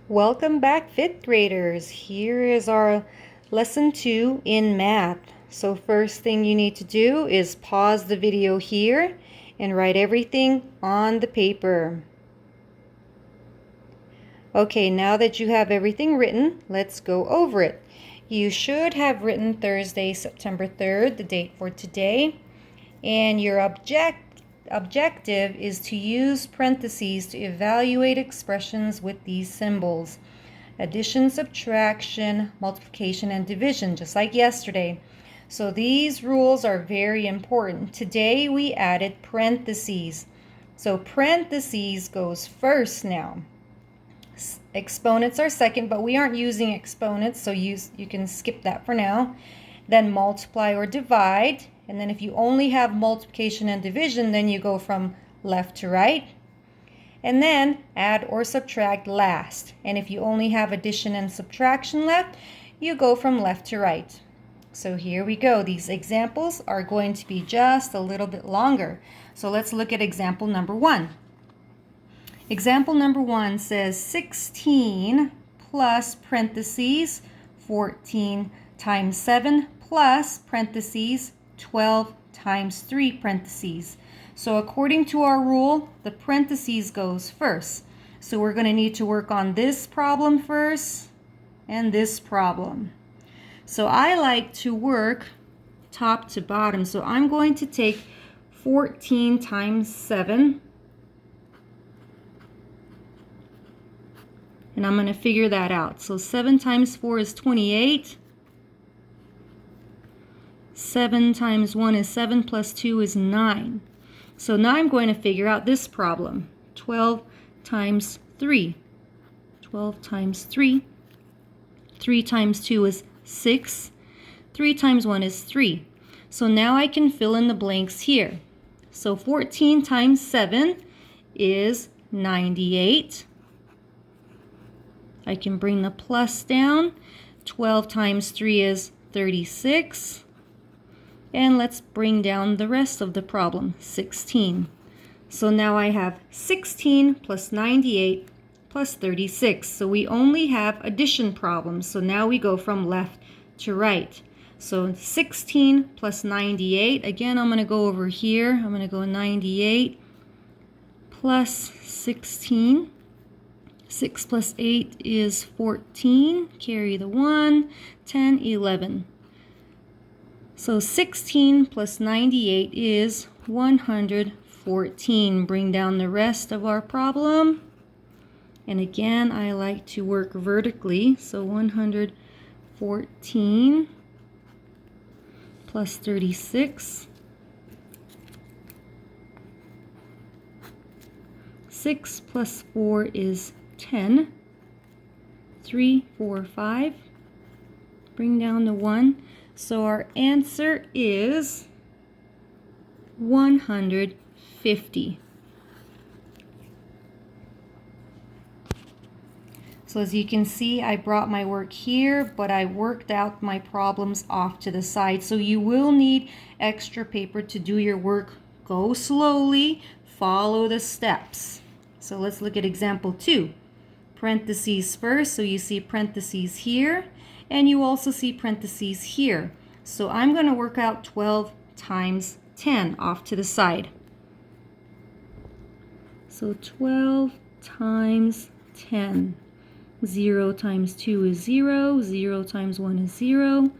Welcome back, fifth graders. Here is our lesson 2 in math. So first thing you need to do is pause the video here and write everything on the paper. Okay, now that you have everything written, let's go over it. You should have written Thursday, September 3rd, the date for today, and your objective is to use parentheses to evaluate expressions with these symbols. Addition, subtraction, multiplication, and division, just like yesterday. So these rules are very important. Today we added parentheses. So parentheses goes first now. Exponents are second, but we aren't using exponents, so you can skip that for now. Then multiply or divide. And then if you only have multiplication and division, then you go from left to right. And then add or subtract last. And if you only have addition and subtraction left, you go from left to right. So here we go. These examples are going to be just a little bit longer. So let's look at example number 1. Example number 1 says 16 plus parentheses 14 times 7 plus parentheses 12 times 3 parentheses. So according to our rule, the parentheses goes first. So we're going to need to work on this problem first and this problem. So I like to work top to bottom. So I'm going to take 14 times 7. And I'm going to figure that out. So 7 times 4 is 28. 7 times 1 is 7 plus 2 is 9. So now I'm going to figure out this problem. 12 times 3. 12 times 3. 3 times 2 is 6. 3 times 1 is 3. So now I can fill in the blanks here. So 14 times 7 is 98. I can bring the plus down. 12 times 3 is 36. And let's bring down the rest of the problem, 16. So now I have 16 plus 98 plus 36. So we only have addition problems. So now we go from left to right. So 16 plus 98. Again, I'm going to go over here. I'm going to go 98 plus 16. 6 plus 8 is 14. Carry the 1. 10, 11. So 16 plus 98 is 114. Bring down the rest of our problem. And again, I like to work vertically. So 114 plus 36. 6 plus 4 is 10. 3, 4, 5. Bring down the 1. So our answer is 150. So as you can see, I brought my work here, but I worked out my problems off to the side. So you will need extra paper to do your work. Go slowly, follow the steps. So let's look at example 2. Parentheses first, so you see parentheses here. And you also see parentheses here. So I'm going to work out 12 times 10 off to the side. So 12 times 10. 0 times 2 is 0. 0 times 1 is 0.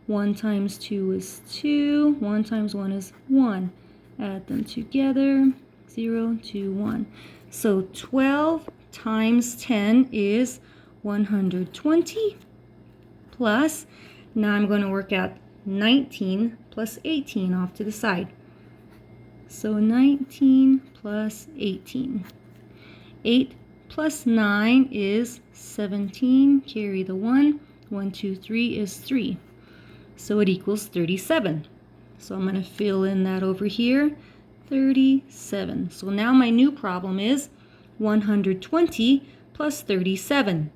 1 times 2 is 2. 1 times 1 is 1. Add them together. 0, 2, 1. So 12 times 10 is 120. Plus, now I'm going to work out 19 plus 18 off to the side. So 19 plus 18. 8 plus 9 is 17. Carry the 1. 1, 2, 3 is 3. So it equals 37. So I'm going to fill in that over here. 37. So now my new problem is 120 plus 37.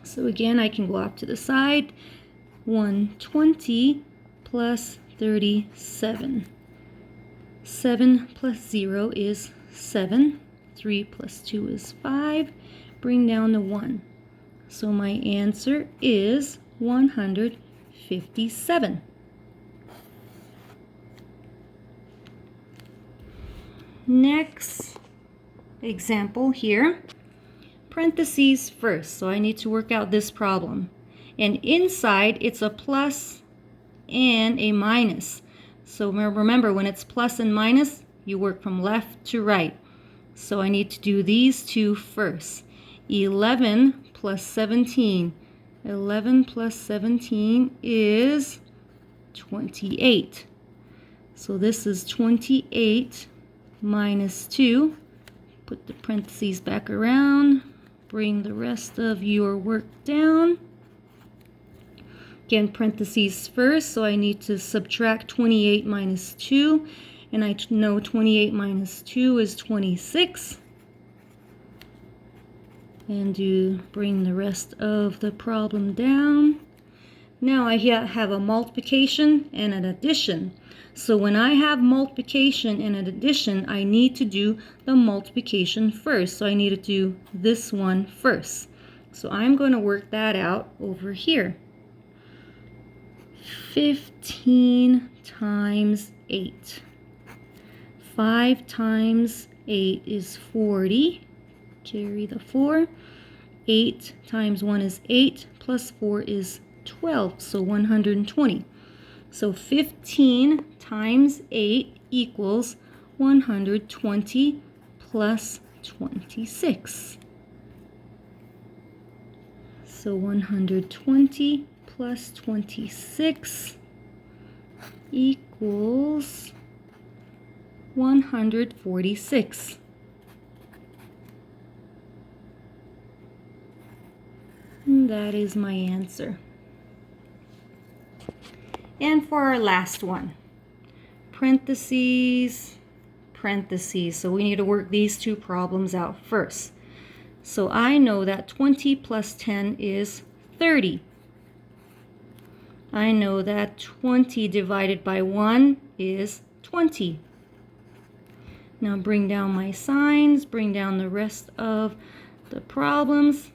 So again, I can go off to the side. 120 plus 37. 7 plus 0 is 7. 3 plus 2 is 5. bring down the 1. So my answer is 157. Next example here, parentheses first. So I need to work out this problem. And inside it's a plus and a minus. So remember, when it's plus and minus, you work from left to right. So I need to do these two first. 11 plus 17. 11 plus 17 is 28. So this is 28 minus 2. Put the parentheses back around. Bring the rest of your work down. Again, parentheses first, so I need to subtract 28 minus 2. And I know 28 minus 2 is 26. And bring the rest of the problem down. Now I have a multiplication and an addition. So when I have multiplication and an addition, I need to do the multiplication first. So I need to do this one first. So I'm going to work that out over here. 15 times 8. 5 times 8 is 40. Carry the 4. 8 times 1 is 8, plus 4 is 12, so 120. So 15 times 8 equals 120 plus 26. So 120 plus 26 equals 146. And that is my answer. And for our last one, parentheses, parentheses. So we need to work these two problems out first. So I know that 20 plus 10 is 30. I know that 20 divided by 1 is 20. Now bring down my signs, bring down the rest of the problems.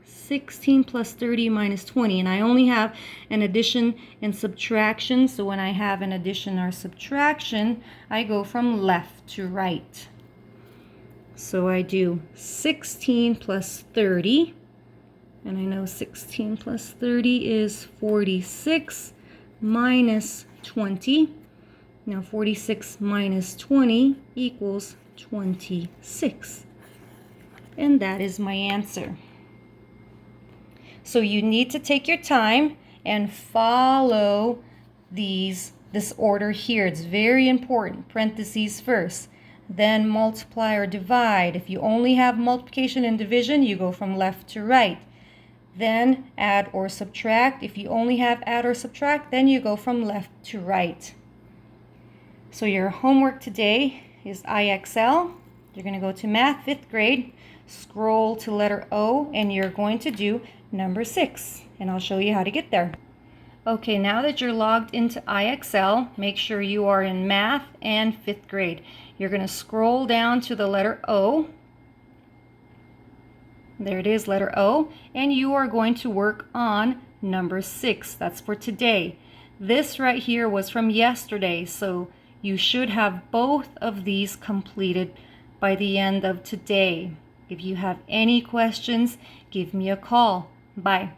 16 plus 30 minus 20, and I only have an addition and subtraction, so when I have an addition or subtraction, I go from left to right. So I do 16 plus 30, and I know 16 plus 30 is 46 minus 20. Now 46 minus 20 equals 26, and that is my answer. So you need to take your time and follow this order here. It's very important. Parentheses first, then multiply or divide. If you only have multiplication and division, you go from left to right. Then add or subtract. If you only have add or subtract, then you go from left to right. So your homework today is IXL. You're going to go to Math 5th grade, scroll to letter O, and you're going to do number 6, and I'll show you how to get there. Okay, now that you're logged into IXL, make sure you are in Math and 5th grade. You're going to scroll down to the letter O. There it is, letter O, and you are going to work on number 6. That's for today. This right here was from yesterday, so you should have both of these completed by the end of today. If you have any questions, give me a call. Bye.